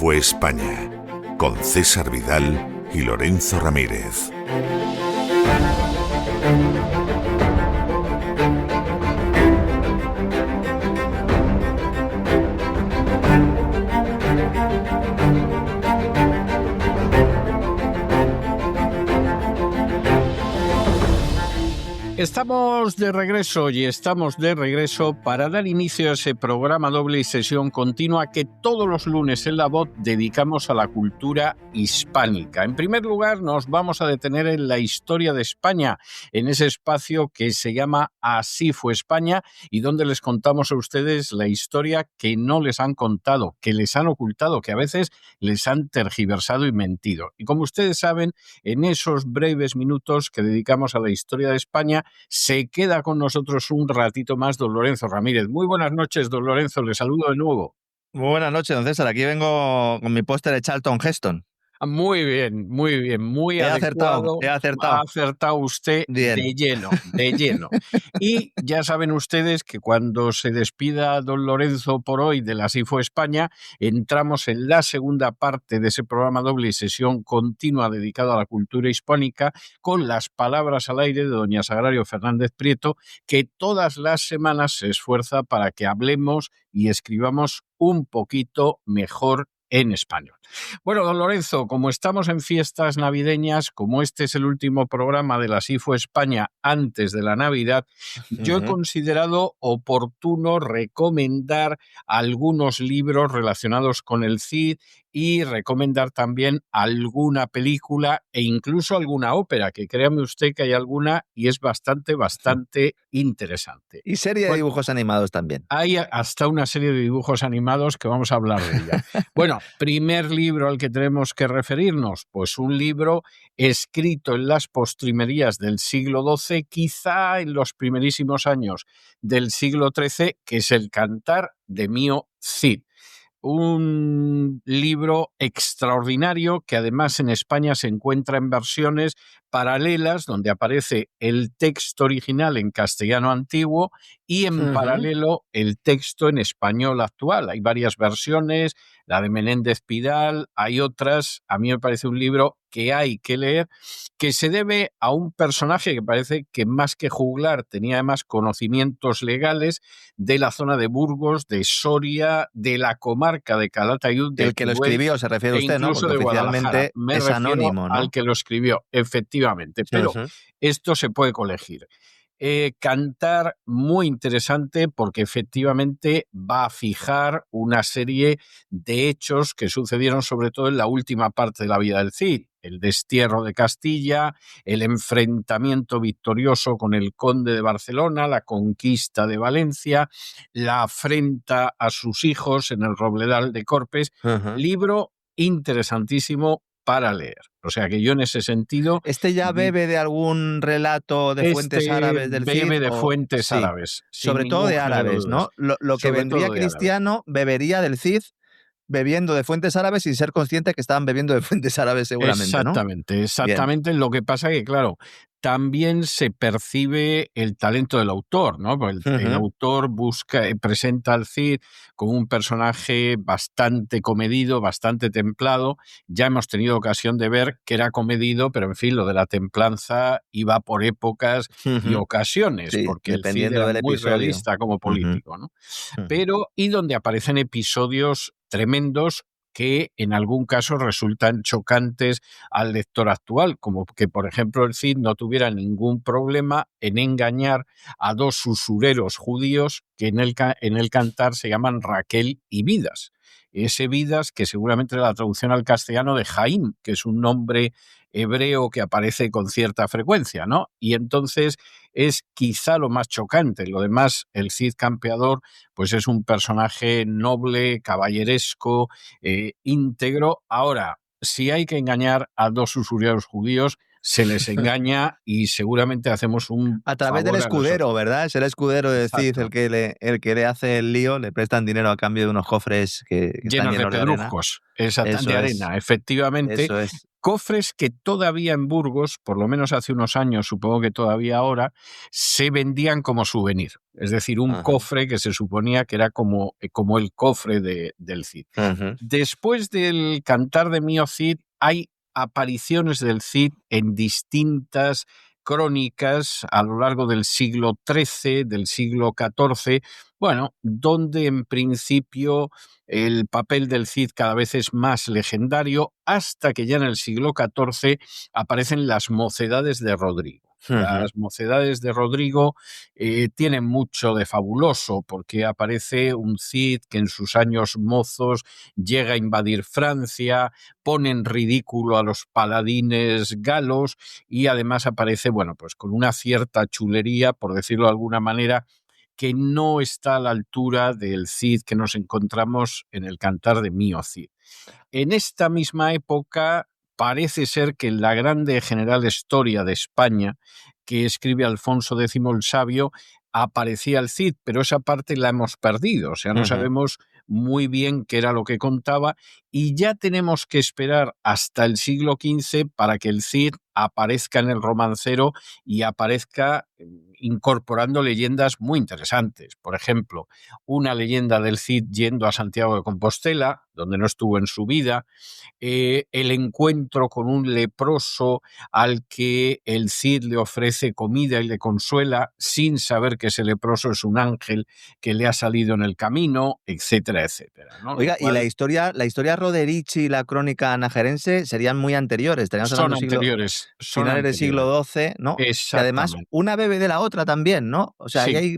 fue España, con César Vidal y Lorenzo Ramírez. Estamos de regreso para dar inicio a ese programa doble y sesión continua que todos los lunes en La Voz dedicamos a la cultura hispánica. En primer lugar, nos vamos a detener en la historia de España, en ese espacio que se llama Así fue España y donde les contamos a ustedes la historia que no les han contado, que les han ocultado, que a veces les han tergiversado y mentido. Y como ustedes saben, en esos breves minutos que dedicamos a la historia de España, se queda con nosotros un ratito más don Lorenzo Ramírez. Muy buenas noches, don Lorenzo, le saludo de nuevo. Muy buenas noches, don César. Aquí vengo con mi póster de Charlton Heston. Muy bien, muy adecuado. He acertado. Ha acertado usted bien. de lleno. Y ya saben ustedes que cuando se despida don Lorenzo por hoy de la Así fue España, entramos en la segunda parte de ese programa doble y sesión continua dedicado a la cultura hispánica con las palabras al aire de doña Sagrario Fernández Prieto, que todas las semanas se esfuerza para que hablemos y escribamos un poquito mejor en español. Bueno, don Lorenzo, como estamos en fiestas navideñas, como este es el último programa de la Así fue España antes de la Navidad, yo he considerado oportuno recomendar algunos libros relacionados con el Cid y recomendar también alguna película e incluso alguna ópera, que créame usted que hay alguna y es bastante interesante. Y serie de dibujos animados también. Hay hasta una serie de dibujos animados que vamos a hablar de ella. Bueno, primer libro al que tenemos que referirnos, pues un libro escrito en las postrimerías del siglo XII, quizá en los primerísimos años del siglo XIII, que es El Cantar de Mío Cid. Un libro extraordinario que además en España se encuentra en versiones paralelas donde aparece el texto original en castellano antiguo y en paralelo el texto en español actual. Hay varias versiones, la de Menéndez Pidal, hay otras. A mí me parece un libro que hay que leer, que se debe a un personaje que parece que más que juglar tenía además conocimientos legales de la zona de Burgos, de Soria, de la comarca de Calatayud. El que lo escribió se refiere a usted, ¿no? Porque oficialmente es anónimo, ¿no? Al que lo escribió, efectivamente, pero esto se puede colegir. Cantar muy interesante porque efectivamente va a fijar una serie de hechos que sucedieron sobre todo en la última parte de la vida del Cid. El destierro de Castilla, el enfrentamiento victorioso con el conde de Barcelona, la conquista de Valencia, la afrenta a sus hijos en el Robledal de Corpes. Libro interesantísimo para leer. O sea que yo en ese sentido... ¿Este ya bebe de algún relato de fuentes árabes del Cid? Bebe de fuentes árabes. Sobre todo de árabes, ¿no? Lo que vendría cristiano bebería del Cid bebiendo de fuentes árabes sin ser consciente que estaban bebiendo de fuentes árabes seguramente, ¿no? Exactamente. Bien. Lo que pasa que, claro, también se percibe el talento del autor, ¿no? Porque el autor presenta al Cid como un personaje bastante comedido, bastante templado. Ya hemos tenido ocasión de ver que era comedido, pero en fin, lo de la templanza iba por épocas y ocasiones, porque el Cid era muy realista como político, ¿no? Pero, y donde aparecen episodios tremendos que en algún caso resultan chocantes al lector actual, como que, por ejemplo, el Cid no tuviera ningún problema en engañar a dos usureros judíos que en el Cantar se llaman Raquel y Vidas. Ese Vidas, que seguramente era la traducción al castellano de Jaim, que es un nombre hebreo que aparece con cierta frecuencia, ¿no? Y entonces es quizá lo más chocante. Lo demás, el Cid campeador, pues es un personaje noble, caballeresco, íntegro. Ahora, si hay que engañar a dos usureros judíos, se les engaña y seguramente hacemos un a través del escudero, ¿verdad? Es el escudero de Cid el que le hace el lío, le prestan dinero a cambio de unos cofres que llenos están de pedruscos, de arena, efectivamente. Eso es. cofres que todavía en Burgos, por lo menos hace unos años, supongo que todavía ahora, se vendían como souvenir. Es decir, un cofre que se suponía que era como el cofre del Cid. Después del Cantar de Mío Cid, hay apariciones del Cid en distintas crónicas a lo largo del siglo XIII, del siglo XIV, donde en principio el papel del Cid cada vez es más legendario, hasta que ya en el siglo XIV aparecen las mocedades de Rodrigo. Las mocedades de Rodrigo tienen mucho de fabuloso, porque aparece un Cid que en sus años mozos llega a invadir Francia, pone en ridículo a los paladines galos y además aparece, pues con una cierta chulería, por decirlo de alguna manera, que no está a la altura del Cid que nos encontramos en el Cantar de Mío Cid. En esta misma época parece ser que en la grande general historia de España que escribe Alfonso X el Sabio aparecía el Cid, pero esa parte la hemos perdido, o sea, no sabemos muy bien qué era lo que contaba y ya tenemos que esperar hasta el siglo XV para que el Cid aparezca en el romancero y aparezca incorporando leyendas muy interesantes. Por ejemplo, una leyenda del Cid yendo a Santiago de Compostela, donde no estuvo en su vida, el encuentro con un leproso al que el Cid le ofrece comida y le consuela sin saber que ese leproso es un ángel que le ha salido en el camino, etcétera, etcétera, ¿no? Oiga, y la historia Roderici y la crónica najerense serían muy anteriores. Estaríamos son anteriores. Finales del siglo XII, ¿no? Que además una bebe de la otra también, ¿no? O sea, sí.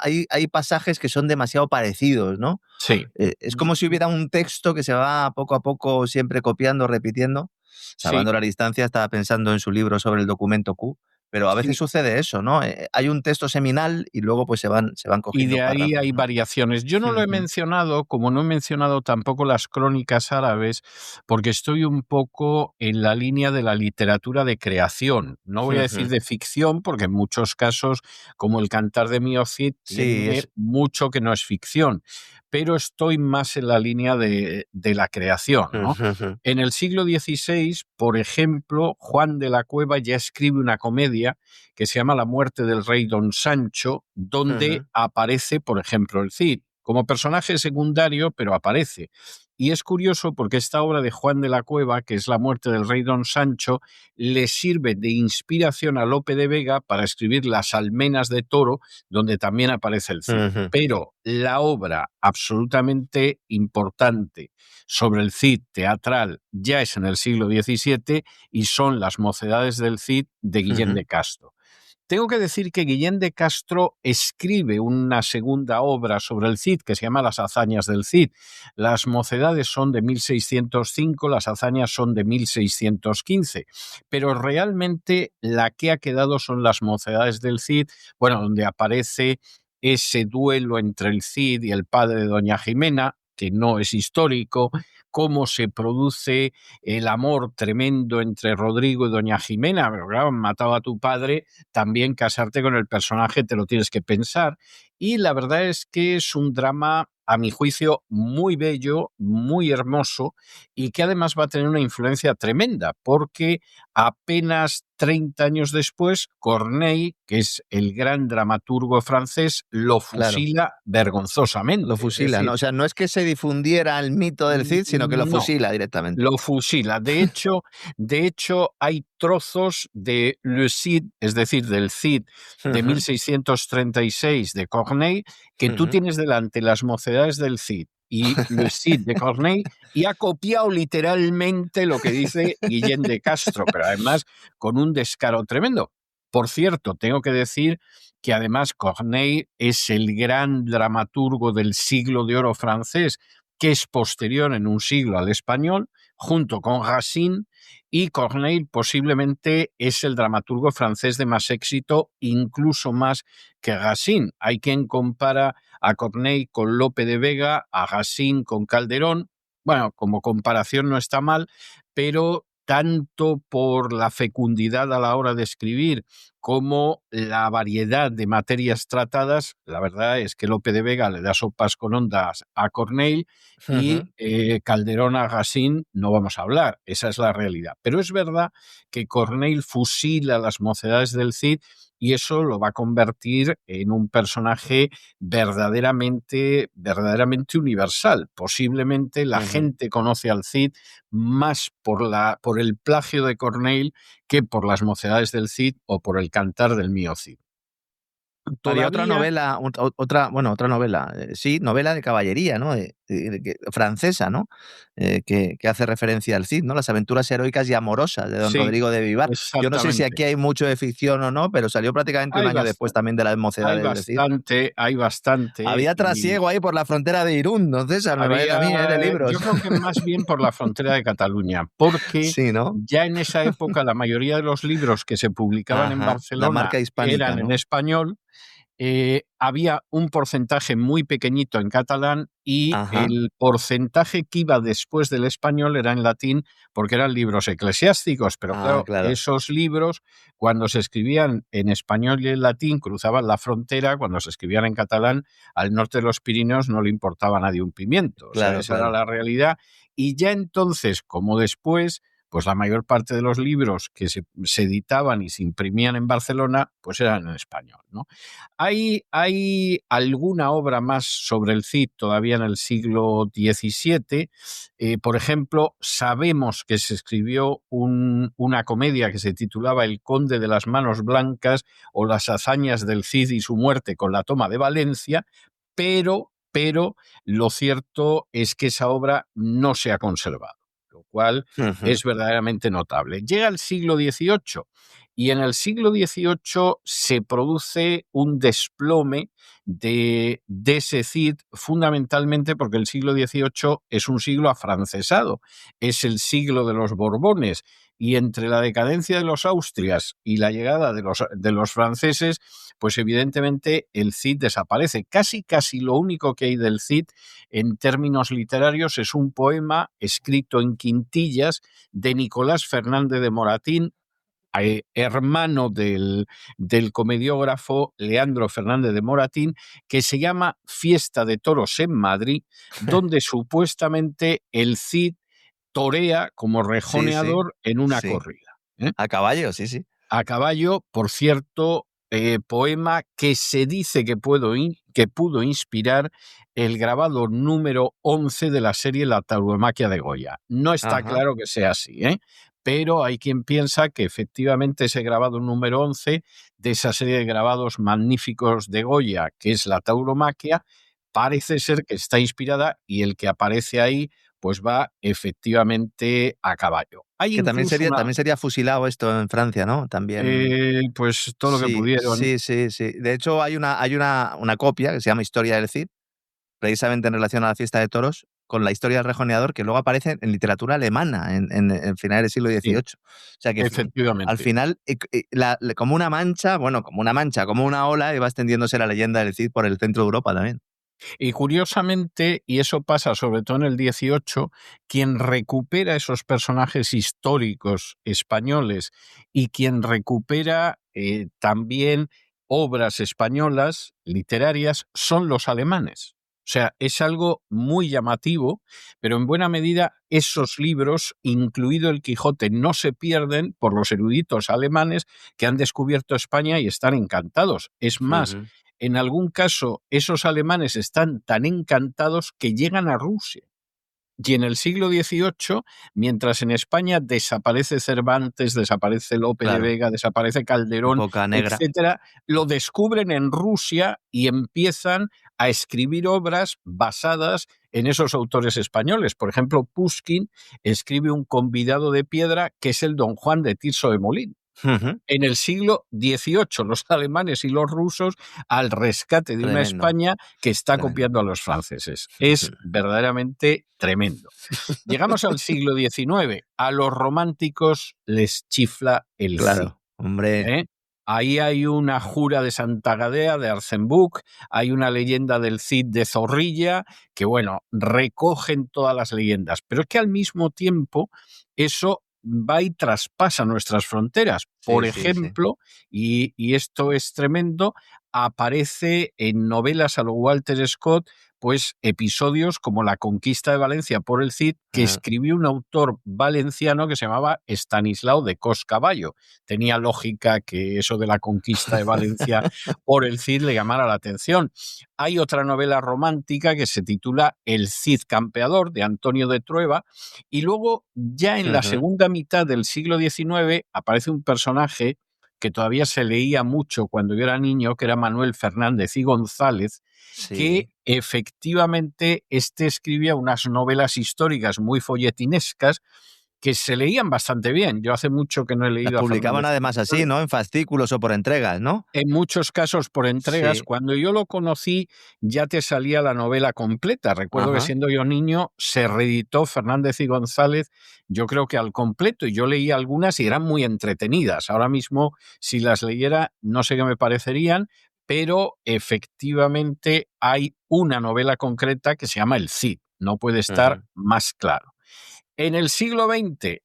Hay pasajes que son demasiado parecidos, ¿no? Sí. Es como si hubiera un texto que se va poco a poco siempre copiando, repitiendo. Salvando la distancia, estaba pensando en su libro sobre el documento Q, pero a veces sucede eso, ¿no? Hay un texto seminal y luego pues se van cogiendo. Y de ahí párrafos, hay variaciones. Yo no lo he mencionado, como no he mencionado tampoco las crónicas árabes, porque estoy un poco en la línea de la literatura de creación. No voy a decir de ficción, porque en muchos casos, como el Cantar de Mío Cid, tiene mucho que no es ficción, pero estoy más en la línea de la creación, ¿no? En el siglo XVI, por ejemplo, Juan de la Cueva ya escribe una comedia que se llama La muerte del rey Don Sancho, donde aparece, por ejemplo, el Cid, como personaje secundario, pero aparece. Y es curioso porque esta obra de Juan de la Cueva, que es La muerte del rey Don Sancho, le sirve de inspiración a Lope de Vega para escribir Las almenas de toro, donde también aparece el Cid. Pero la obra absolutamente importante sobre el Cid teatral ya es en el siglo XVII y son Las mocedades del Cid de Guillén de Castro. Tengo que decir que Guillén de Castro escribe una segunda obra sobre el Cid que se llama Las hazañas del Cid. Las mocedades son de 1605, las hazañas son de 1615, pero realmente la que ha quedado son Las mocedades del Cid, donde aparece ese duelo entre el Cid y el padre de doña Jimena, que no es histórico, cómo se produce el amor tremendo entre Rodrigo y doña Jimena, pero claro, han matado a tu padre, también casarte con el personaje te lo tienes que pensar. Y la verdad es que es un drama, a mi juicio, muy bello, muy hermoso y que además va a tener una influencia tremenda, porque apenas 30 años después, Corneille, que es el gran dramaturgo francés, lo fusila vergonzosamente. Lo fusila, ¿no? O sea, no es que se difundiera el mito del Cid, sino que lo fusila directamente. Lo fusila. De hecho, hay trozos de Le Cid, es decir, del Cid de 1636 de Corneille, que tú tienes delante Las mocedades del Cid y Le Cid de Corneille, y ha copiado literalmente lo que dice Guillén de Castro, pero además con un descaro tremendo. Por cierto, tengo que decir que además Corneille es el gran dramaturgo del siglo de oro francés, que es posterior en un siglo al español, junto con Racine, y Corneille posiblemente es el dramaturgo francés de más éxito, incluso más que Racine. Hay quien compara a Corneille con Lope de Vega, a Racine con Calderón. Bueno, como comparación no está mal, pero tanto por la fecundidad a la hora de escribir como la variedad de materias tratadas, la verdad es que Lope de Vega le da sopas con ondas a Corneille y Calderón a Racine no vamos a hablar, esa es la realidad. Pero es verdad que Corneille fusila las mocedades del Cid y eso lo va a convertir en un personaje verdaderamente universal. Posiblemente la gente conoce al Cid más por el plagio de Corneille que por las mocedades del Cid o por el cantar del mío Cid. Había otra novela, otra novela, sí, novela de caballería, ¿no? Francesa, ¿no? Que hace referencia al Cid, ¿no? Las aventuras heroicas y amorosas de don Rodrigo de Vivar. Yo no sé si aquí hay mucho de ficción o no, pero salió prácticamente un año después también de las mocedades del Cid. Hay bastante. Había trasiego ahí por la frontera de Irún, ¿no, César? Me parece a mí, de libros. Yo creo que más bien por la frontera de Cataluña, porque sí, ¿no? ya en esa época la mayoría de los libros que se publicaban en Barcelona la marca hispánica, eran ¿no? en español. Había un porcentaje muy pequeñito en catalán y el porcentaje que iba después del español era en latín porque eran libros eclesiásticos, pero claro, esos libros cuando se escribían en español y en latín cruzaban la frontera, cuando se escribían en catalán al norte de los Pirineos no le importaba a nadie un pimiento, esa era la realidad y ya entonces, como después, pues la mayor parte de los libros que se editaban y se imprimían en Barcelona, pues eran en español, ¿no? Hay alguna obra más sobre el Cid todavía en el siglo XVII. Por ejemplo, sabemos que se escribió una comedia que se titulaba El Conde de las Manos Blancas o las hazañas del Cid y su muerte con la toma de Valencia, pero lo cierto es que esa obra no se ha conservado, lo cual es verdaderamente notable. Llega el siglo XVIII y en el siglo XVIII se produce un desplome de ese Cid, fundamentalmente porque el siglo XVIII es un siglo afrancesado, es el siglo de los Borbones, y entre la decadencia de los Austrias y la llegada de los franceses, pues evidentemente el Cid desaparece. Casi lo único que hay del Cid en términos literarios es un poema escrito en quintillas de Nicolás Fernández de Moratín, hermano del comediógrafo Leandro Fernández de Moratín, que se llama Fiesta de Toros en Madrid, donde supuestamente el Cid torea como rejoneador en una corrida. A caballo, sí. A caballo, por cierto, poema que se dice que pudo inspirar el grabado número 11 de la serie La tauromaquia de Goya. No está claro que sea así, pero hay quien piensa que efectivamente ese grabado número 11 de esa serie de grabados magníficos de Goya, que es La tauromaquia, parece ser que está inspirada y el que aparece ahí pues va efectivamente a caballo. Que también sería fusilado esto en Francia, ¿no? También. Pues todo lo que pudieron. Sí. De hecho, hay una copia que se llama Historia del Cid, precisamente en relación a la fiesta de toros, con la historia del rejoneador, que luego aparece en literatura alemana en finales del siglo XVIII. O sea que efectivamente. Al final, como una mancha, como una ola, iba extendiéndose la leyenda del Cid por el centro de Europa también. Y curiosamente, y eso pasa sobre todo en el 18, quien recupera esos personajes históricos españoles y quien recupera también obras españolas literarias son los alemanes. O sea, es algo muy llamativo, pero en buena medida esos libros, incluido El Quijote, no se pierden por los eruditos alemanes que han descubierto España y están encantados. Es más, en algún caso, esos alemanes están tan encantados que llegan a Rusia. Y en el siglo XVIII, mientras en España desaparece Cervantes, desaparece Lope de Vega, desaparece Calderón, etcétera, lo descubren en Rusia y empiezan a escribir obras basadas en esos autores españoles. Por ejemplo, Pushkin escribe un convidado de piedra que es el Don Juan de Tirso de Molina. En el siglo XVIII, los alemanes y los rusos al rescate de una España que está copiando a los franceses. Es verdaderamente tremendo. Llegamos al siglo XIX. A los románticos les chifla el Cid. Hombre. Ahí hay una jura de Santa Gadea, de Arzenbuch, hay una leyenda del Cid de Zorrilla, que bueno, recogen todas las leyendas. Pero es que al mismo tiempo eso va y traspasa nuestras fronteras. Por ejemplo, y esto es tremendo, aparece en novelas a lo Walter Scott, pues episodios como La conquista de Valencia por el Cid, que escribió un autor valenciano que se llamaba Estanislao de Cos Caballo. Tenía lógica que eso de la conquista de Valencia por el Cid le llamara la atención. Hay otra novela romántica que se titula El Cid campeador, de Antonio de Trueba, y luego ya en la segunda mitad del siglo XIX aparece un personaje que todavía se leía mucho cuando yo era niño, que era Manuel Fernández y González, que efectivamente escribía unas novelas históricas muy folletinescas que se leían bastante bien. Yo hace mucho que no he leído. Las publicaban además así, ¿no? En fascículos o por entregas, ¿no? En muchos casos por entregas. Cuando yo lo conocí ya te salía la novela completa. Recuerdo que siendo yo niño se reeditó Fernández y González, yo creo que al completo, y yo leí algunas y eran muy entretenidas. Ahora mismo, si las leyera, no sé qué me parecerían, pero efectivamente hay una novela concreta que se llama El Cid. No puede estar más claro. En el siglo XX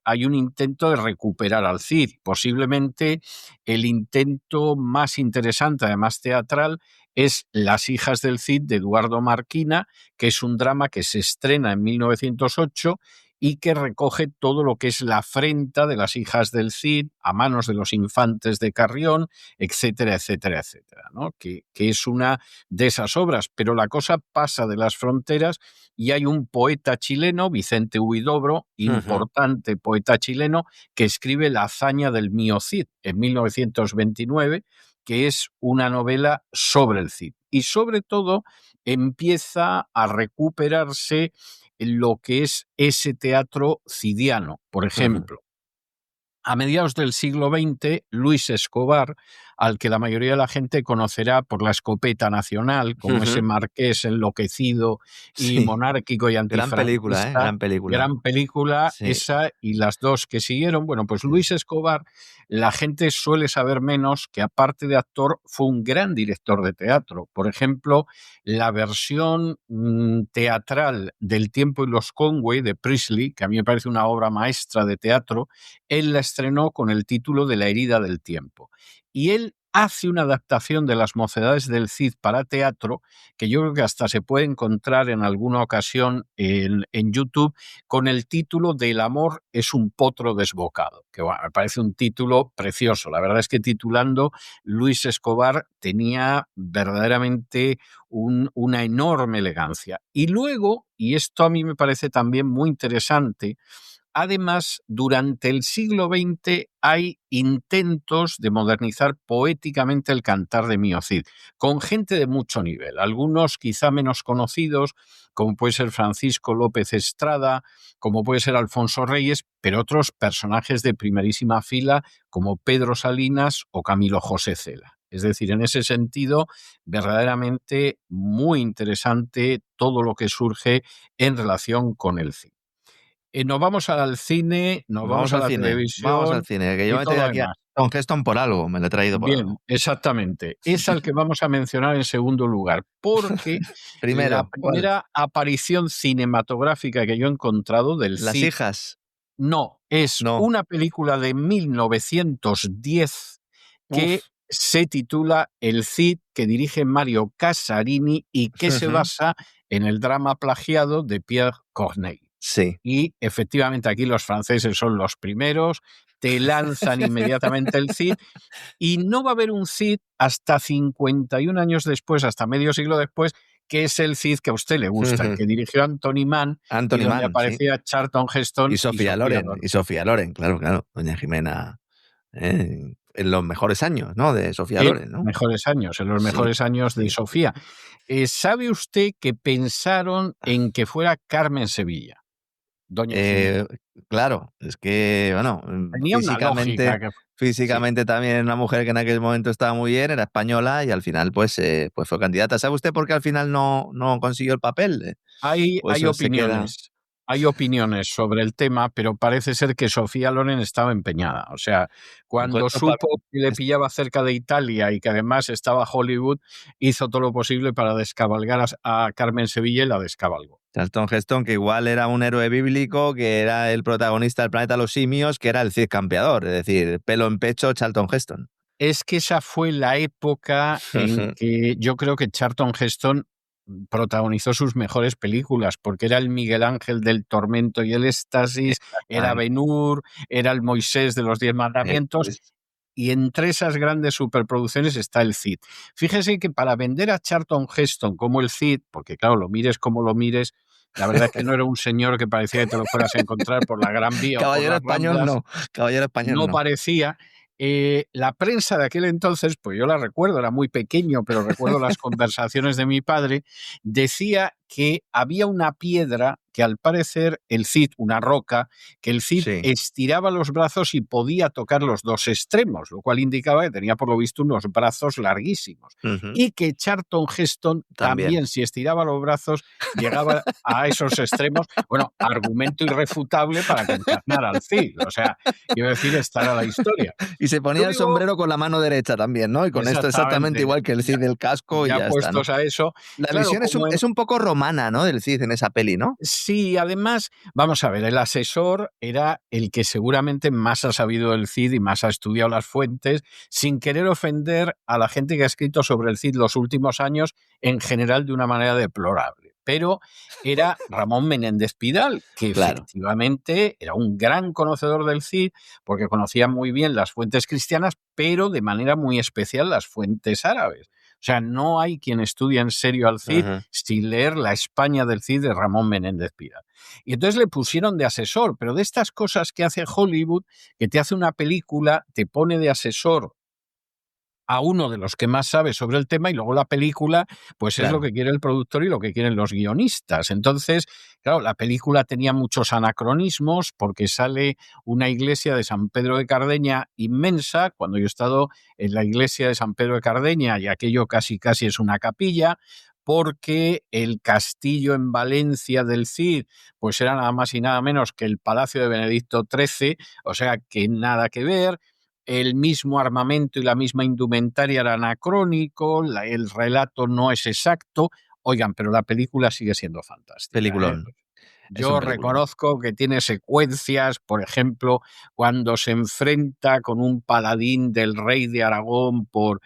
hay un intento de recuperar al Cid. Posiblemente el intento más interesante, además teatral, es Las hijas del Cid, de Eduardo Marquina, que es un drama que se estrena en 1908 y que recoge todo lo que es la afrenta de las hijas del Cid a manos de los infantes de Carrión, etcétera, etcétera, etcétera, ¿no? Que es una de esas obras. Pero la cosa pasa de las fronteras y hay un poeta chileno, Vicente Huidobro, importante poeta chileno, que escribe La hazaña del mío Cid en 1929, que es una novela sobre el Cid. Y sobre todo empieza a recuperarse lo que es ese teatro cidiano. Por ejemplo, a mediados del siglo XX, Luis Escobar, al que la mayoría de la gente conocerá por La escopeta nacional, como ese marqués enloquecido y monárquico y antifranquista. Gran película, gran película. Gran película, esa y las dos que siguieron. Bueno, pues Luis Escobar, la gente suele saber menos que aparte de actor, fue un gran director de teatro. Por ejemplo, la versión teatral del Tiempo y los Conway de Priestley, que a mí me parece una obra maestra de teatro, él la estrenó con el título de La herida del tiempo. Y él hace una adaptación de Las mocedades del Cid para teatro, que yo creo que hasta se puede encontrar en alguna ocasión en YouTube, con el título de El amor es un potro desbocado, que bueno, me parece un título precioso. La verdad es que titulando, Luis Escobar tenía verdaderamente una enorme elegancia. Y luego, y esto a mí me parece también muy interesante, además, durante el siglo XX hay intentos de modernizar poéticamente el cantar de Mío Cid, con gente de mucho nivel, algunos quizá menos conocidos, como puede ser Francisco López Estrada, como puede ser Alfonso Reyes, pero otros personajes de primerísima fila, como Pedro Salinas o Camilo José Cela. Es decir, en ese sentido, verdaderamente muy interesante todo lo que surge en relación con el Cid. Nos vamos al cine, nos vamos a la televisión. Vamos al cine, que yo me he traído aquí a Tom Heston por algo, me lo he traído por algo. Bien, exactamente. Es al que vamos a mencionar en segundo lugar, porque la primera aparición cinematográfica que yo he encontrado del Cid... ¿Las hijas? No, es una película de 1910 que se titula El Cid, que dirige Mario Casarini y que se basa en el drama plagiado de Pierre Corneille. Sí. Y efectivamente aquí los franceses son los primeros, te lanzan inmediatamente el Cid y no va a haber un Cid hasta 51 años después, hasta medio siglo después, que es el Cid que a usted le gusta, el que dirigió Anthony Mann, y donde aparecía Charlton Heston y Sofía Loren. Y Sofía Loren, claro, doña Jimena, en los mejores años, ¿no? De Sofía Loren, ¿no? En los mejores años de Sofía. ¿Sabe usted que pensaron en que fuera Carmen Sevilla? Doña claro, es que, bueno, tenía físicamente también una mujer que en aquel momento estaba muy bien, era española y al final pues fue candidata. ¿Sabe usted por qué al final no consiguió el papel? Hay opiniones. Hay opiniones sobre el tema, pero parece ser que Sofía Loren estaba empeñada. O sea, cuando supo que le pillaba cerca de Italia y que además estaba Hollywood, hizo todo lo posible para descabalgar a Carmen Sevilla y la descabalgó. Charlton Heston, que igual era un héroe bíblico, que era el protagonista del planeta de los simios, que era el Cid campeador, es decir, pelo en pecho, Charlton Heston. Es que esa fue la época en que yo creo que Charlton Heston protagonizó sus mejores películas, porque era el Miguel Ángel del tormento y el éxtasis, era Ben-Hur, era el Moisés de los 10 mandamientos, y entre esas grandes superproducciones está el Cid. Fíjese que para vender a Charlton Heston como el Cid, porque claro, lo mires como lo mires, la verdad es que no era un señor que parecía que te lo fueras a encontrar por la Gran Vía. Caballero o por las español Ramblas. Caballero español No parecía. La prensa de aquel entonces, pues yo la recuerdo, era muy pequeño, pero recuerdo las conversaciones de mi padre, decía que había una piedra que al parecer el Cid, una roca, que el Cid estiraba los brazos y podía tocar los dos extremos, lo cual indicaba que tenía por lo visto unos brazos larguísimos. Y que Charlton Heston también, si estiraba los brazos, llegaba a esos extremos. Bueno, argumento irrefutable para que encarnara al Cid. O sea, quiero decir, esta era la historia. Y se ponía el sombrero con la mano derecha también, ¿no? Y con esto exactamente igual que el Cid del casco. Ya y ya puestos está, ¿no? a eso. La visión es un poco romana, ¿no? Del Cid en esa peli, ¿no? Sí, además, vamos a ver, el asesor era el que seguramente más ha sabido del Cid y más ha estudiado las fuentes, sin querer ofender a la gente que ha escrito sobre el Cid los últimos años, en general de una manera deplorable. Pero era Ramón Menéndez Pidal, que efectivamente era un gran conocedor del Cid, porque conocía muy bien las fuentes cristianas, pero de manera muy especial las fuentes árabes. O sea, no hay quien estudie en serio al Cid sin leer La España del Cid de Ramón Menéndez Pidal. Y entonces le pusieron de asesor, pero de estas cosas que hace Hollywood, que te hace una película, te pone de asesor a uno de los que más sabe sobre el tema y luego la película, pues es lo que quiere el productor y lo que quieren los guionistas. Entonces, claro, la película tenía muchos anacronismos porque sale una iglesia de San Pedro de Cardeña inmensa. Cuando yo he estado en la iglesia de San Pedro de Cardeña y aquello casi es una capilla, porque el castillo en Valencia del Cid, pues era nada más y nada menos que el Palacio de Benedicto XIII, o sea que nada que ver. El mismo armamento y la misma indumentaria era anacrónico, el relato no es exacto. Oigan, pero la película sigue siendo fantástica. Peliculón. Yo reconozco que tiene secuencias, por ejemplo, cuando se enfrenta con un paladín del rey de Aragón por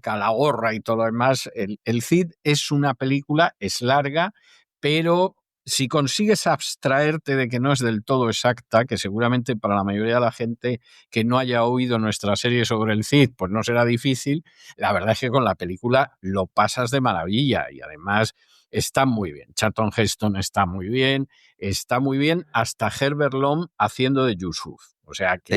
Calahorra y todo lo demás. El Cid es una película, es larga, pero si consigues abstraerte de que no es del todo exacta, que seguramente para la mayoría de la gente que no haya oído nuestra serie sobre el Cid, pues no será difícil, la verdad es que con la película lo pasas de maravilla y además está muy bien. Charlton Heston está muy bien hasta Herbert Lom haciendo de Yusuf. O sea que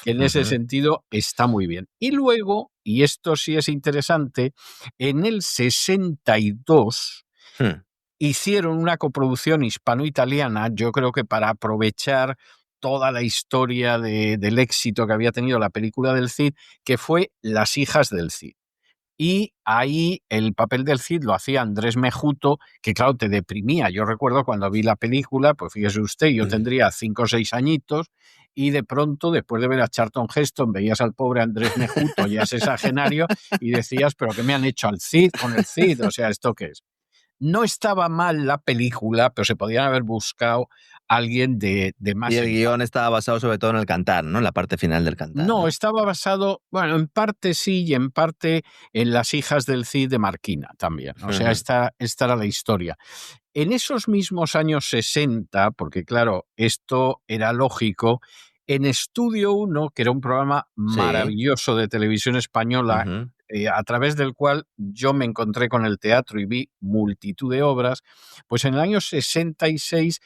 en ese sentido está muy bien. Y luego, y esto sí es interesante, en el 62 hicieron una coproducción hispano-italiana, yo creo que para aprovechar toda la historia del éxito que había tenido la película del Cid, que fue Las hijas del Cid. Y ahí el papel del Cid lo hacía Andrés Mejuto, que claro, te deprimía. Yo recuerdo cuando vi la película, pues fíjese usted, yo tendría 5 o 6 añitos, y de pronto, después de ver a Charlton Heston, veías al pobre Andrés Mejuto ya sexagenario y decías, pero ¿qué me han hecho al Cid con el Cid? O sea, ¿esto qué es? No estaba mal la película, pero se podían haber buscado a alguien de más. Y el guión estaba basado sobre todo en el cantar, ¿no? En la parte final del cantar. No, estaba basado, bueno, en parte sí y en parte en Las hijas del Cid de Marquina también. O sea, esta era la historia. En esos mismos años 60, porque claro, esto era lógico, en Estudio 1, que era un programa maravilloso de televisión española, a través del cual yo me encontré con el teatro y vi multitud de obras, pues en el año 66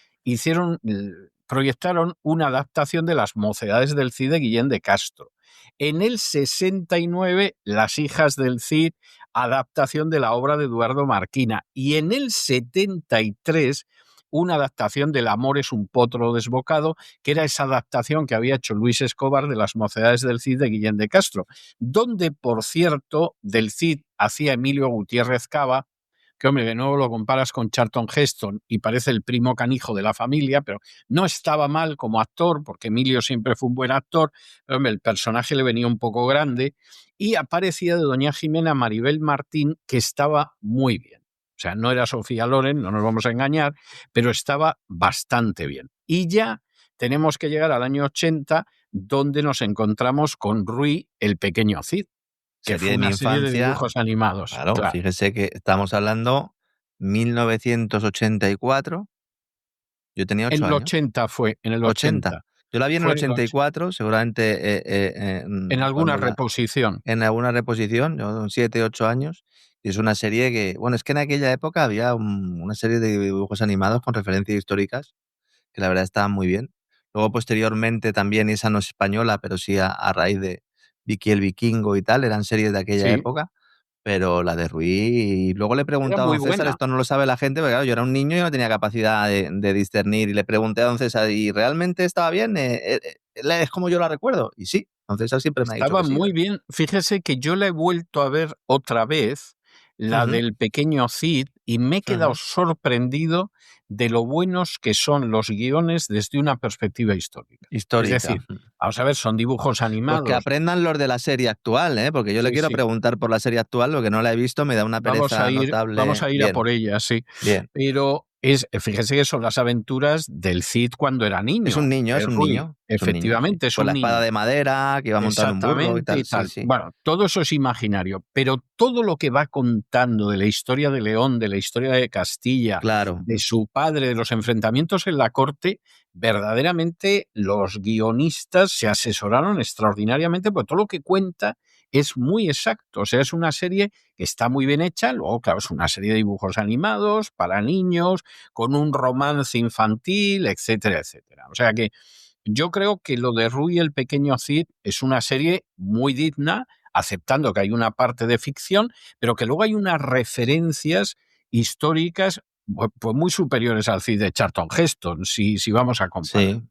proyectaron una adaptación de Las mocedades del Cid de Guillén de Castro. En el 69, Las hijas del Cid, adaptación de la obra de Eduardo Marquina. Y en el 73, una adaptación del Amor es un potro desbocado, que era esa adaptación que había hecho Luis Escobar de Las mocedades del Cid de Guillén de Castro, donde, por cierto, del Cid hacía Emilio Gutiérrez Cava, que, hombre, de nuevo lo comparas con Charlton Heston y parece el primo canijo de la familia, pero no estaba mal como actor, porque Emilio siempre fue un buen actor, pero, hombre, el personaje le venía un poco grande, y aparecía de doña Jimena Maribel Martín, que estaba muy bien. O sea, no era Sofía Loren, no nos vamos a engañar, pero estaba bastante bien. Y ya tenemos que llegar al año 80, donde nos encontramos con Rui, el pequeño Cid, que Serie fue de mi una serie de infancia. dibujos animados. Claro, Claro. fíjese que estamos hablando 1984. Yo tenía En 8 el años. 80 fue, en el 80. 80. Yo la vi en el Fue en el 84, seguramente en alguna cuando reposición. en alguna reposición, yo 7, 8 años, y es una serie que, bueno, es que en aquella época había una serie de dibujos animados con referencias históricas que la verdad estaban muy bien. Luego, posteriormente, también, esa no es española, pero sí a raíz de Vicky el Vikingo y tal, eran series de aquella Sí, época, pero la de Ruiz. Y luego le era pregunté a muy don César, buena. esto no lo sabe la gente, porque claro, yo era un niño y no tenía capacidad de discernir, y le pregunté a don César, ¿y realmente estaba bien? ¿Es como yo la recuerdo? Y sí, don César siempre me ha dicho Estaba que sí. muy bien. Fíjese que yo la he vuelto a ver otra vez, la Ujú, del pequeño Cid, y me he quedado ujú. sorprendido de lo buenos que son los guiones desde una perspectiva histórica. Es Histórica. decir, vamos a ver, son dibujos Pues que animados. aprendan los de la serie actual, ¿eh? Porque yo le Sí, quiero sí. preguntar por la serie actual, lo que no la he visto, me da una pereza Vamos notable. a ir a Bien, por ella, sí. bien. Pero fíjese que son las aventuras del Cid cuando era Es un niño, niño, de es un Rui. niño, es un niño, sí. Efectivamente, es Con la un espada niño. de madera, que iba montado en un burro y Exactamente tal, y sí, tal. sí. Bueno, todo eso es imaginario, pero todo lo que va contando de la historia de León, de la historia de Castilla, Claro, de su padre, de los enfrentamientos en la corte, verdaderamente los guionistas se asesoraron extraordinariamente, porque todo lo que cuenta es muy exacto. O sea, es una serie que está muy bien hecha. Luego, claro, es una serie de dibujos animados para niños, con un romance infantil, etcétera, etcétera. O sea que yo creo que lo de Rui el pequeño Cid es una serie muy digna, aceptando que hay una parte de ficción, pero que luego hay unas referencias históricas pues muy superiores al Cid de Charlton Heston, si vamos a comparar. sí.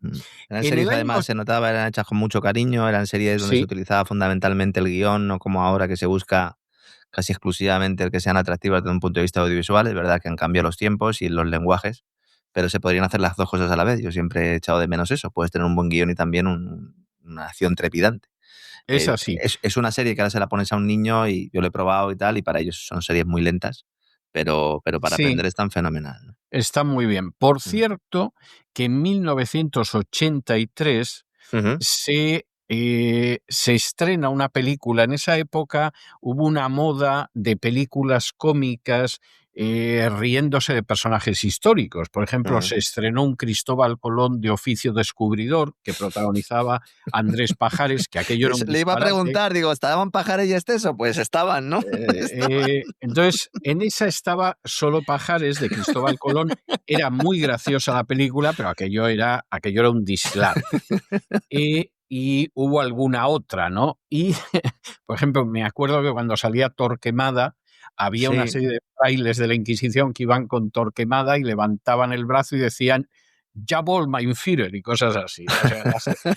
Eran En series, el año además, se notaba, eran hechas con mucho cariño, eran series donde se sí, utilizaba fundamentalmente el guión, no como ahora que se busca casi exclusivamente el que sean atractivas desde un punto de vista audiovisual. Es verdad que han cambiado los tiempos y los lenguajes, pero se podrían hacer las dos cosas a la vez. Yo siempre he echado de menos eso. Puedes tener un buen guión y también una acción trepidante. es así. Es una serie que ahora se la pones a un niño, y yo lo he probado y tal, y para ellos son series muy lentas, pero para Sí, aprender están fenomenal, ¿no? está muy bien. Por Mm. cierto, que en 1983 Ujú. se estrena una película. En esa época hubo una moda de películas cómicas riéndose de personajes históricos. Por ejemplo, Ujú. se estrenó un Cristóbal Colón de oficio descubridor que protagonizaba Andrés Pajares, que aquello era un Le iba a disparate. preguntar, digo, ¿estaban Pajares y Esteso? Pues estaban, ¿no? Estaban. Entonces, en esa estaba Solo Pajares de Cristóbal Colón. Era muy graciosa la película, pero aquello era un dislate. Y hubo alguna otra, ¿no? Y, por ejemplo, me acuerdo que cuando salía Torquemada, había una Sí. serie de frailes de la Inquisición que iban con Torquemada y levantaban el brazo y decían «Ya vol mein Führer» y cosas así. O sea,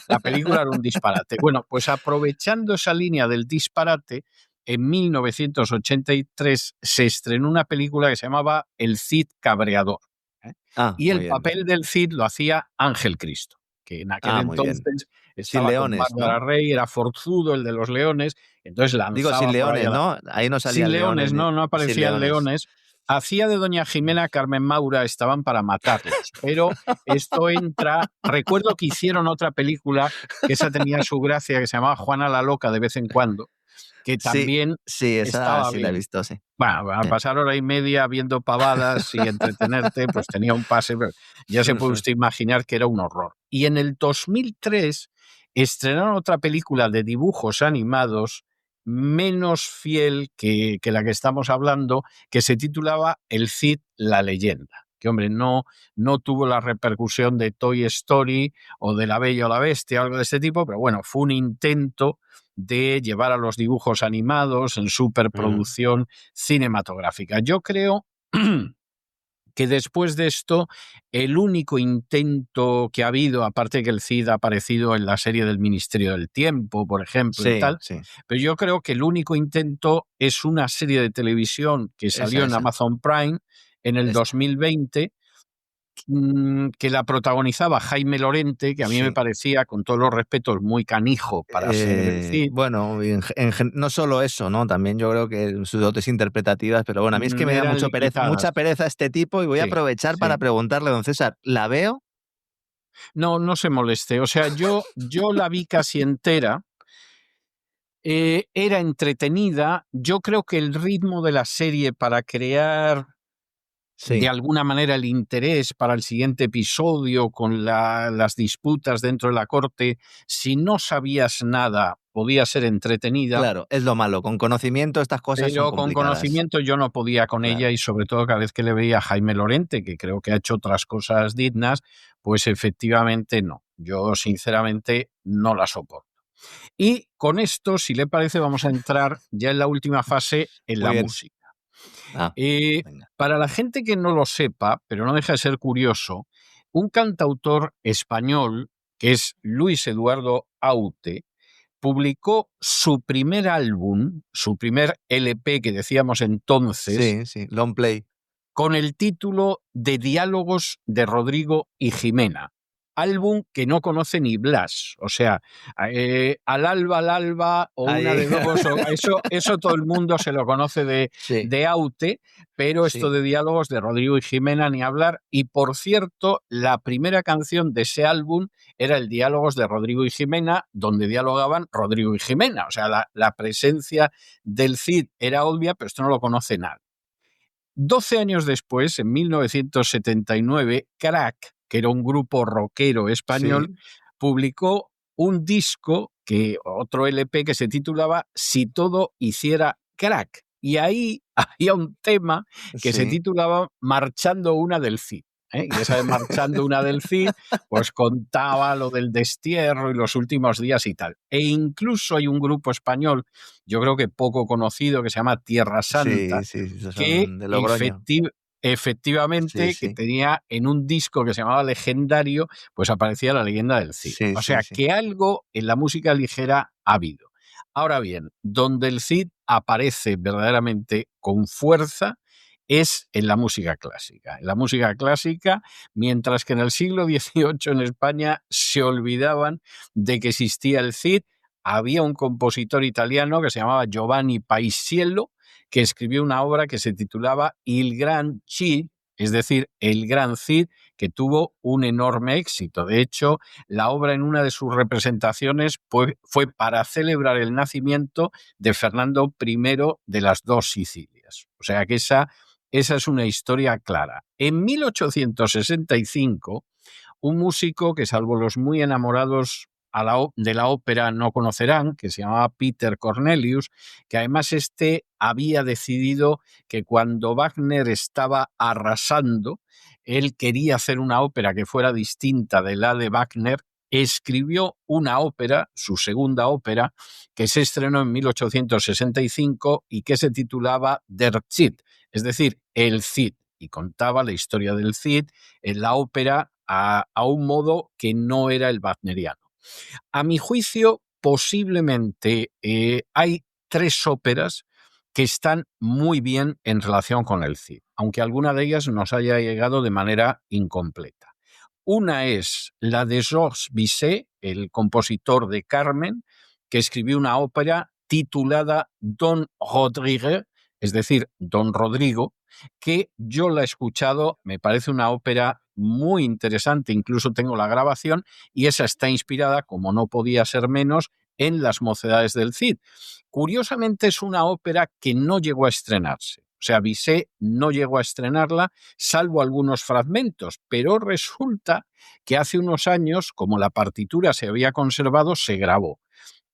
la película era un disparate. Bueno, pues aprovechando esa línea del disparate, en 1983 se estrenó una película que se llamaba El Cid Cabreador, ¿eh? Ah, Y muy el bien. papel del Cid lo hacía Ángel Cristo, que en aquel Ah, muy bien. entonces Sin estaba con leones, Bárbara ¿no? Rey, era forzudo, el de los leones, entonces Digo, sin lanzaba por ahí leones, a la ¿no? Ahí no sin salían leones leones, ni no sin aparecían leones. leones. Hacía de doña Jimena Carmen Maura, estaban para matarlos, pero esto entra recuerdo que hicieron otra película, que esa tenía su gracia, que se llamaba Juana la loca de vez en cuando, que Sí, también sí, esa estaba sí la he bien. visto, sí. Bueno, a Eh. pasar hora y media viendo pavadas y entretenerte, pues tenía un pase, pero ya se puede usted imaginar que era un horror. Y en el 2003 estrenaron otra película de dibujos animados menos fiel que la que estamos hablando, que se titulaba El Cid, la leyenda. Que, hombre, no tuvo la repercusión de Toy Story o de La Bella o la Bestia o algo de este tipo, pero bueno, fue un intento de llevar a los dibujos animados en Mm. superproducción cinematográfica. Yo creo que después de esto, el único intento que ha habido, aparte de que el Cid ha aparecido en la serie del Ministerio del Tiempo, por ejemplo, y Sí, tal, sí. pero yo creo que el único intento es una serie de televisión que salió en Esa, Amazon Prime en el esta. 2020, que la protagonizaba Jaime Lorente, que a mí me parecía, con todos los respetos, muy canijo para ser el Cid. Bueno, no solo eso, ¿no? También yo creo que sus dotes interpretativas, pero bueno, a mí es que me da mucha pereza este tipo y voy a aprovechar para preguntarle, don César, ¿la veo? No se moleste. O sea, yo la vi casi entera. Era entretenida. Yo creo que el ritmo de la serie para crear de alguna manera el interés para el siguiente episodio con las disputas dentro de la corte, si no sabías nada, podía ser entretenida. Claro, es lo malo. Con conocimiento estas cosas son complicadas. Pero con conocimiento yo no podía con ella, y sobre todo cada vez que le veía a Jaime Lorente, que creo que ha hecho otras cosas dignas, pues efectivamente no. Yo sinceramente no la soporto. Y con esto, si le parece, vamos a entrar ya en la última fase, en la música. Para la gente que no lo sepa, pero no deja de ser curioso, un cantautor español, que es Luis Eduardo Aute, publicó su primer álbum, su primer LP que decíamos entonces, long play, con el título de Diálogos de Rodrigo y Jimena. Álbum que no conoce ni Blas, o sea, al alba, o una de lobos, eso todo el mundo se lo conoce de Aute, pero esto de Diálogos de Rodrigo y Jimena ni hablar. Y por cierto, la primera canción de ese álbum era el Diálogos de Rodrigo y Jimena, donde dialogaban Rodrigo y Jimena, o sea, la presencia del Cid era obvia, pero esto no lo conoce nadie. 12 años después, en 1979, Crack, que era un grupo rockero español, publicó un disco, otro LP, que se titulaba Si todo hiciera crack. Y ahí había un tema que se titulaba Marchando una del Cid. Y esa de Marchando una del Cid, pues contaba lo del destierro y los últimos días y tal. E incluso hay un grupo español, yo creo que poco conocido, que se llama Tierra Santa, que efectivamente que tenía en un disco que se llamaba Legendario, pues aparecía la leyenda del Cid. O sea, que algo en la música ligera ha habido. Ahora bien, donde el Cid aparece verdaderamente con fuerza es en la música clásica. En la música clásica, mientras que en el siglo XVIII en España se olvidaban de que existía el Cid, había un compositor italiano que se llamaba Giovanni Paisiello, que escribió una obra que se titulaba Il Gran Cid, es decir, El Gran Cid, que tuvo un enorme éxito. De hecho, la obra en una de sus representaciones fue para celebrar el nacimiento de Fernando I de las dos Sicilias. O sea que esa es una historia clara. En 1865, un músico que, salvo los muy enamorados de la ópera, no conocerán, que se llamaba Peter Cornelius, que además había decidido que cuando Wagner estaba arrasando, él quería hacer una ópera que fuera distinta de la de Wagner. Escribió una ópera, su segunda ópera, que se estrenó en 1865 y que se titulaba Der Cid, es decir, El Cid, y contaba la historia del Cid en la ópera a un modo que no era el wagneriano. A mi juicio, posiblemente hay 3 óperas que están muy bien en relación con el Cid, aunque alguna de ellas nos haya llegado de manera incompleta. Una es la de Georges Bizet, el compositor de Carmen, que escribió una ópera titulada Don Rodrigue, es decir, Don Rodrigo, que yo la he escuchado, me parece una ópera muy interesante, incluso tengo la grabación, y esa está inspirada, como no podía ser menos, en Las Mocedades del Cid. Curiosamente es una ópera que no llegó a estrenarse. O sea, Bizet no llegó a estrenarla, salvo algunos fragmentos, pero resulta que hace unos años, como la partitura se había conservado, se grabó.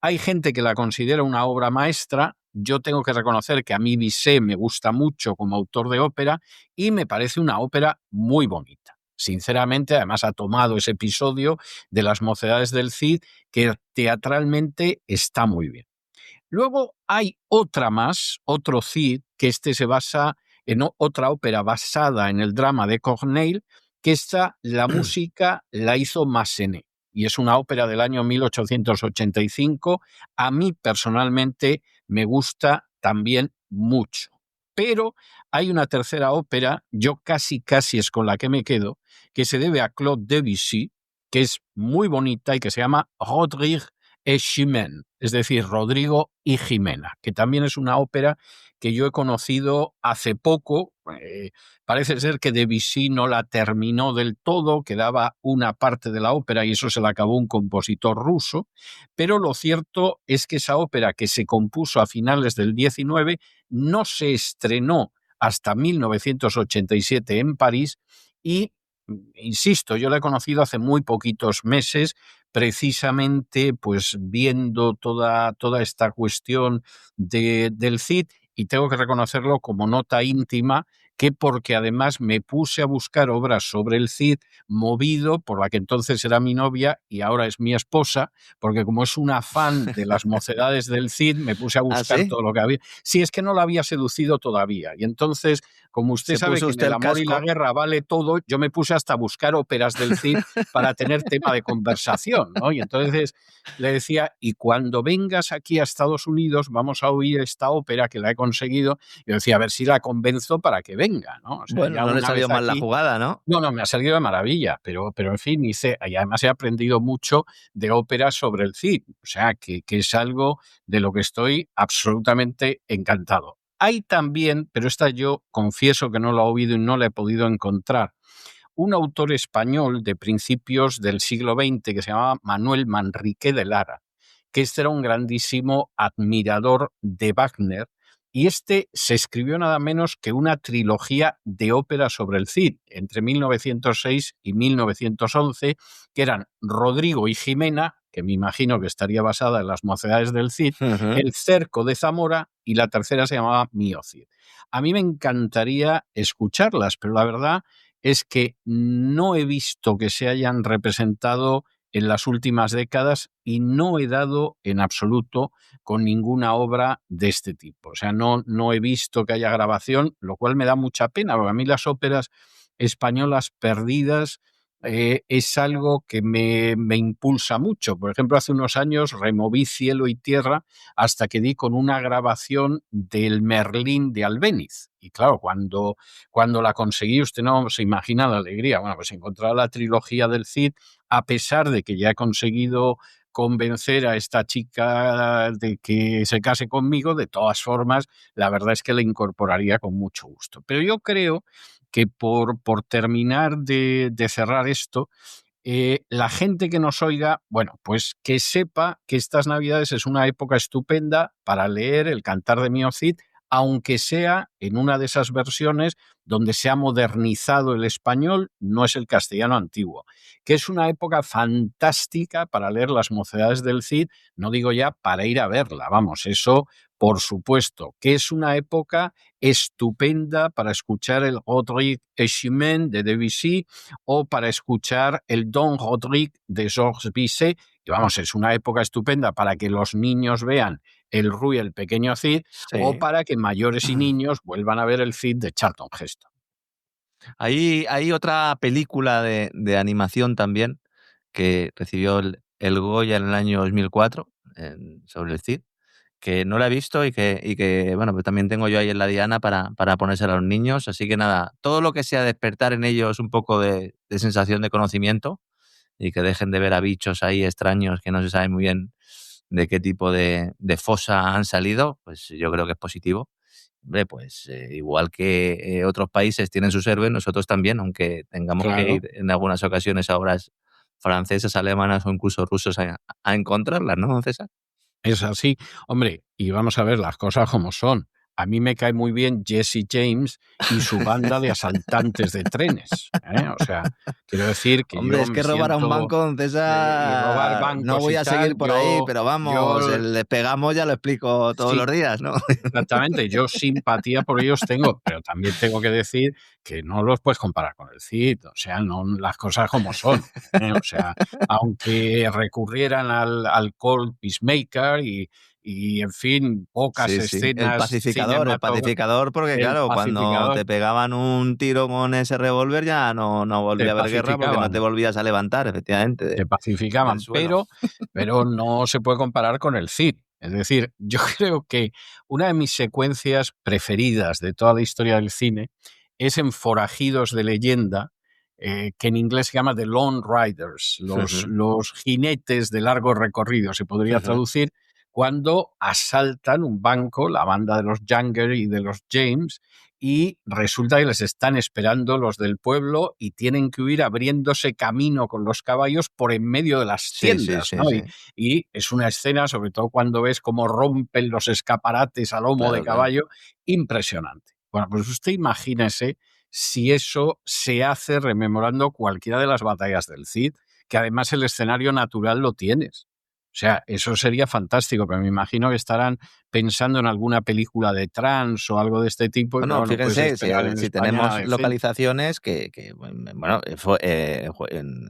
Hay gente que la considera una obra maestra. Yo tengo que reconocer que a mí Bizet me gusta mucho como autor de ópera y me parece una ópera muy bonita. Sinceramente, además ha tomado ese episodio de Las Mocedades del Cid, que teatralmente está muy bien. Luego hay otra más, otro Cid, que se basa en otra ópera basada en el drama de Corneille, que la música la hizo Massenet, y es una ópera del año 1885. A mí personalmente me gusta también mucho. Pero hay una tercera ópera, yo casi es con la que me quedo, que se debe a Claude Debussy, que es muy bonita y que se llama Rodrigue et Chimène, es decir, Rodrigo y Jimena, que también es una ópera que yo he conocido hace poco. Parece ser que Debussy no la terminó del todo, quedaba una parte de la ópera y eso se la acabó un compositor ruso, pero lo cierto es que esa ópera, que se compuso a finales del 19, no se estrenó hasta 1987 en París y, insisto, yo la he conocido hace muy poquitos meses, precisamente pues viendo toda esta cuestión del Cid, y tengo que reconocerlo como nota íntima, que porque además me puse a buscar obras sobre el Cid, movido por la que entonces era mi novia y ahora es mi esposa, porque como es una fan de las mocedades del Cid, me puse a ¿Ah, buscar sí? todo lo que había. Sí, es que no la había seducido todavía. Y entonces, como usted ¿Se sabe puso que en usted el el amor y la casco? guerra vale todo, yo me puse hasta a buscar óperas del Cid para tener tema de conversación, ¿no? Y entonces le decía, y cuando vengas aquí a Estados Unidos vamos a oír esta ópera que la he conseguido. Yo decía, a ver si la convenzo para que venga, ¿no? O sea, Bueno, ya no le una salió vez mal la aquí, jugada, ¿no? no, me ha salido de maravilla, pero en fin, y además he aprendido mucho de óperas sobre el Cid, o sea, que es algo de lo que estoy absolutamente encantado. Hay también, pero esta yo confieso que no la he oído y no la he podido encontrar, un autor español de principios del siglo XX que se llamaba Manuel Manrique de Lara, que este era un grandísimo admirador de Wagner, y este se escribió nada menos que una trilogía de óperas sobre el Cid entre 1906 y 1911, que eran Rodrigo y Jimena, que me imagino que estaría basada en las mocedades del Cid, Ujú. El cerco de Zamora, y la tercera se llamaba Mío Cid. A mí me encantaría escucharlas, pero la verdad es que no he visto que se hayan representado en las últimas décadas y no he dado en absoluto con ninguna obra de este tipo. O sea, no he visto que haya grabación, lo cual me da mucha pena, porque a mí las óperas españolas perdidas es algo que me impulsa mucho. Por ejemplo, hace unos años removí Cielo y Tierra hasta que di con una grabación del Merlín de Albéniz. Y claro, cuando la conseguí, usted no se imagina la alegría. Bueno, pues encontrar la trilogía del Cid, a pesar de que ya he conseguido convencer a esta chica de que se case conmigo, de todas formas, la verdad es que la incorporaría con mucho gusto. Pero yo creo que por terminar de cerrar esto, la gente que nos oiga, bueno, pues que sepa que estas Navidades es una época estupenda para leer el Cantar de Mio Cid, aunque sea en una de esas versiones donde se ha modernizado el español, no es el castellano antiguo, que es una época fantástica para leer las mocedades del Cid, no digo ya para ir a verla, vamos, eso por supuesto, que es una época estupenda para escuchar el Rodrigue et Chimène de Debussy o para escuchar el Don Rodrigue de Georges Bizet, que vamos, es una época estupenda para que los niños vean el Ru y el pequeño Cid, o Sí. para que mayores y niños vuelvan a ver el Cid de Charlton Heston. Hay otra película de animación también que recibió el Goya en el año 2004 sobre el Cid, que no la he visto y que bueno, pues también tengo yo ahí en la diana para ponérsela a los niños. Así que nada, todo lo que sea despertar en ellos un poco de sensación de conocimiento y que dejen de ver a bichos ahí extraños que no se sabe muy bien de qué tipo de fosa han salido, pues yo creo que es positivo. Hombre, pues igual que otros países tienen sus héroes, nosotros también, aunque tengamos que Claro. ir en algunas ocasiones a obras francesas, alemanas o incluso rusas a encontrarlas, ¿no, César? Es así. Hombre, y vamos a ver las cosas como son. A mí me cae muy bien Jesse James y su banda de asaltantes de trenes, ¿eh? O sea, quiero decir que Hombre, yo es me que robar a un siento banco, don y robar César, no bancos voy y a seguir tal, por ahí, pero vamos, yo el despegamos ya lo explico todos sí, los días, ¿no? exactamente, yo simpatía por ellos tengo, pero también tengo que decir que no los puedes comparar con el Cid, o sea, no las cosas como son, ¿eh? O sea, aunque recurrieran al Cold Peacemaker y en fin, pocas Sí, sí, escenas el cinematográficas, pacificador, porque el claro, cuando pacificador te pegaban un tiro con ese revólver ya no te volvía a haber guerra porque no te pacificaban. volvías a levantar, efectivamente, Te del pacificaban, suelo. pero no se puede comparar con el Cid. Es decir, yo creo que una de mis secuencias preferidas de toda la historia del cine es en Forajidos de leyenda, que en inglés se llama The Lone Riders, los jinetes de largo recorrido, se podría traducir, cuando asaltan un banco, la banda de los Younger y de los James, y resulta que les están esperando los del pueblo y tienen que huir abriéndose camino con los caballos por en medio de las tiendas, ¿no? Y es una escena, sobre todo cuando ves cómo rompen los escaparates a lomo de caballo, impresionante. Bueno, pues usted imagínese si eso se hace rememorando cualquiera de las batallas del Cid, que además el escenario natural lo tienes. O sea, eso sería fantástico, pero me imagino que estarán pensando en alguna película de trans o algo de este tipo. Bueno, fíjense, si tenemos localizaciones bueno, en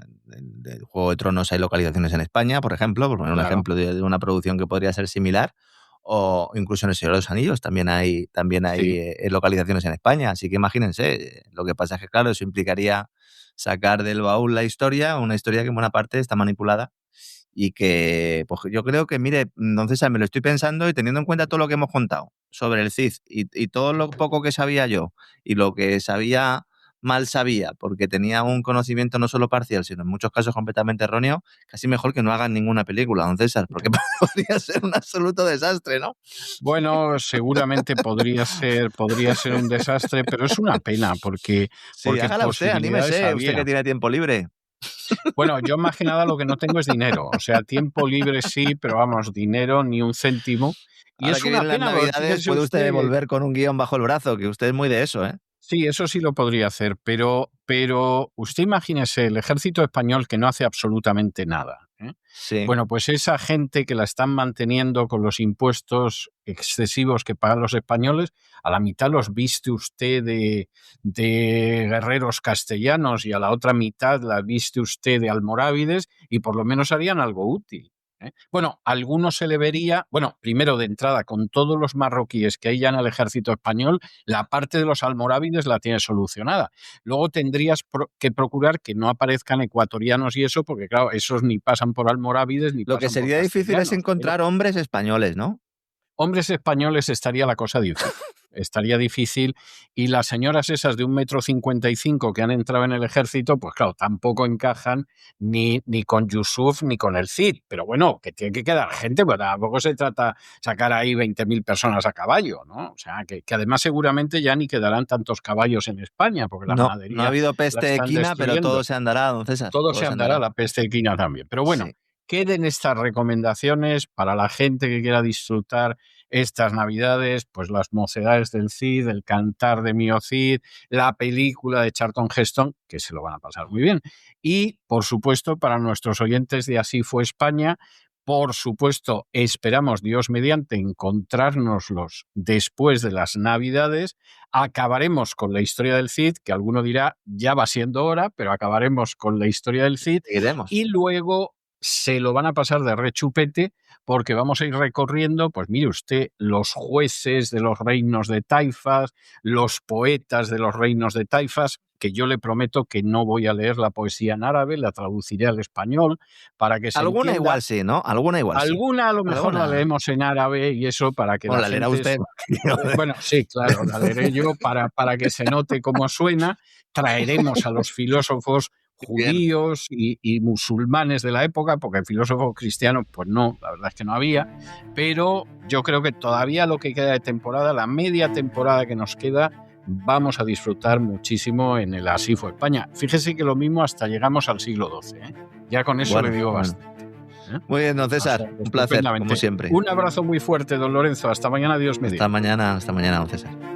el Juego de Tronos hay localizaciones en España, por ejemplo, por poner un ejemplo de una producción que podría ser similar, o incluso en El Señor de los Anillos también hay localizaciones en España, así que imagínense, lo que pasa es que, claro, eso implicaría sacar del baúl la historia, una historia que en buena parte está manipulada. Y que, pues yo creo que, mire, don César, me lo estoy pensando y teniendo en cuenta todo lo que hemos contado sobre el Cid y todo lo poco que sabía yo y lo que sabía mal sabía, porque tenía un conocimiento no solo parcial, sino en muchos casos completamente erróneo, casi mejor que no hagan ninguna película, don César, porque podría ser un absoluto desastre, ¿no? Bueno, seguramente podría ser un desastre, pero es una pena porque hágala usted, anímese, usted que tiene tiempo libre. Bueno, yo más que nada lo que no tengo es dinero. O sea, tiempo libre sí, pero vamos, dinero ni un céntimo. Y ahora es una pena. Las Navidades puede usted volver con un guión bajo el brazo, que usted es muy de eso, ¿eh? Sí, eso sí lo podría hacer, pero usted imagínese el ejército español que no hace absolutamente nada, ¿eh? Sí. Bueno, pues esa gente que la están manteniendo con los impuestos excesivos que pagan los españoles, a la mitad los viste usted de guerreros castellanos y a la otra mitad la viste usted de almorávides y por lo menos harían algo útil, ¿eh? Bueno, a algunos se le vería, bueno, primero de entrada, con todos los marroquíes que hay ya en el ejército español, la parte de los almorávides la tiene solucionada. Luego tendrías que procurar que no aparezcan ecuatorianos y eso, porque claro, esos ni pasan por almorávides ni pasan por Lo que sería difícil es encontrar hombres españoles, ¿no? Hombres españoles estaría la cosa difícil. Estaría difícil y las señoras esas de 1,55 m que han entrado en el ejército, pues claro, tampoco encajan ni con Yusuf ni con el Cid, pero bueno, que tiene que quedar gente, pues tampoco se trata de sacar ahí 20.000 personas a caballo, ¿no? O sea, que además seguramente ya ni quedarán tantos caballos en España, porque la ganadería... No ha habido peste equina, pero todo se andará, don César. Todo se andará, la peste equina también. Pero bueno, queden estas recomendaciones para la gente que quiera disfrutar estas Navidades, pues las mocedades del Cid, el cantar de Mío Cid, la película de Charlton Heston, que se lo van a pasar muy bien. Y, por supuesto, para nuestros oyentes de Así fue España, por supuesto, esperamos, Dios mediante, encontrárnoslos después de las Navidades. Acabaremos con la historia del Cid, que alguno dirá, ya va siendo hora, pero acabaremos con la historia del Cid. Y luego se lo van a pasar de rechupete porque vamos a ir recorriendo, pues mire usted, los jueces de los reinos de taifas, los poetas de los reinos de taifas, que yo le prometo que no voy a leer la poesía en árabe, la traduciré al español para que se alguna entienda. Igual sí, ¿no? Alguna igual sí. Alguna a lo mejor la leemos en árabe y eso para que la leerá usted. Bueno, sí, claro, la leeré yo para que se note cómo suena. Traeremos a los filósofos judíos y musulmanes de la época, porque filósofos cristianos, pues no, la verdad es que no había, pero yo creo que todavía lo que queda de temporada, la media temporada que nos queda, vamos a disfrutar muchísimo en el Así fue España. Fíjese que lo mismo hasta llegamos al siglo XII, ¿eh? Ya con eso le digo bastante. Muy bien, don César, un placer, como siempre. Un abrazo muy fuerte, don Lorenzo. Hasta mañana, Dios mediante. Hasta mañana, don César.